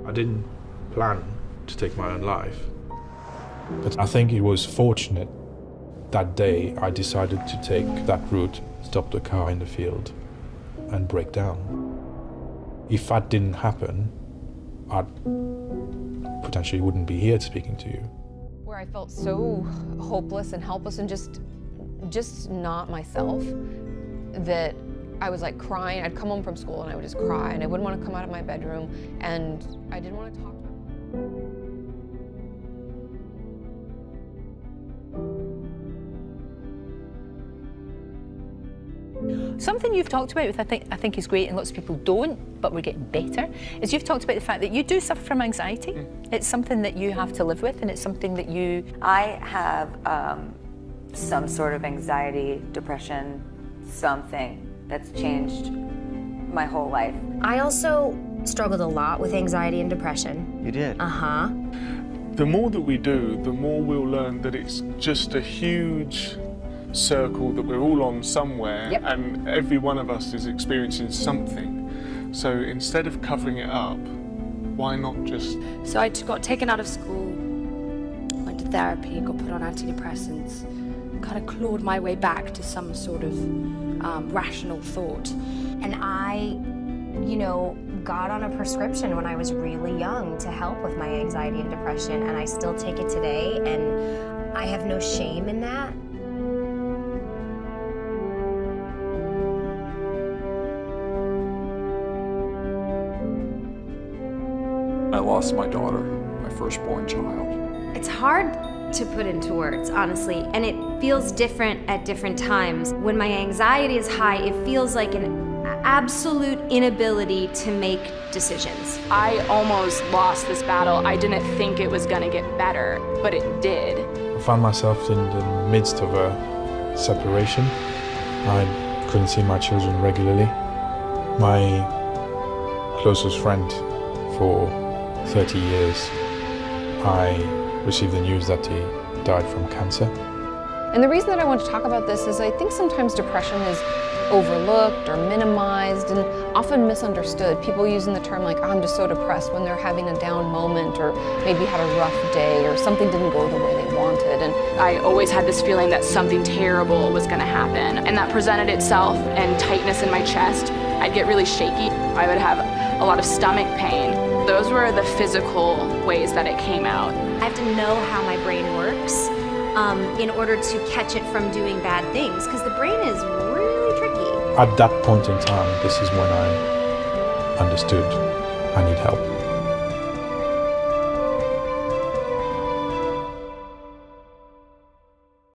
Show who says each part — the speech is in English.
Speaker 1: I didn't plan to take my own life, but I think it was fortunate that day I decided to take that route, stop the car in the field and break down. If that didn't happen, I potentially wouldn't be here speaking to you.
Speaker 2: Where I felt so hopeless and helpless and just not myself, that I was like crying. I'd come home from school and I would just cry, and I wouldn't want to come out of my bedroom, and I didn't want to talk to them.
Speaker 3: Something you've talked about, which I think is great, and lots of people don't, but we're getting better, is you've talked about the fact that you do suffer from anxiety. It's something that you have to live with, and it's something that you...
Speaker 4: I have some sort of anxiety, depression, something that's changed my whole life.
Speaker 5: I also struggled a lot with anxiety and depression.
Speaker 6: You did?
Speaker 5: Uh-huh.
Speaker 7: The more that we do, the more we'll learn that it's just a huge circle that we're all on somewhere,
Speaker 2: Yep.
Speaker 7: and every one of us is experiencing something. So instead of covering it up, why not just...
Speaker 8: So I got taken out of school, went to therapy, got put on antidepressants, kind of clawed my way back to some sort of rational thought.
Speaker 5: And I, got on a prescription when I was really young to help with my anxiety and depression, and I still take it today, and I have no shame in that.
Speaker 9: I lost my daughter, my firstborn child.
Speaker 10: It's hard to put into words, honestly, and it feels different at different times. When my anxiety is high, it feels like an absolute inability to make decisions.
Speaker 8: I almost lost this battle. I didn't think it was gonna get better, but it did.
Speaker 1: I found myself in the midst of a separation. I couldn't see my children regularly. My closest friend for 30 years, I received the news that he died from cancer.
Speaker 2: And the reason that I want to talk about this is I think sometimes depression is overlooked or minimized and often misunderstood. People using the term like, I'm just so depressed when they're having a down moment or maybe had a rough day or something didn't go the way they wanted. And
Speaker 8: I always had this feeling that something terrible was gonna happen, and that presented itself in tightness in my chest. I'd get really shaky. I would have a lot of stomach pain. Those were the physical ways that it came out.
Speaker 10: I have to know how my brain works in order to catch it from doing bad things, because the brain is really tricky.
Speaker 1: At that point in time, this is when I understood I need help.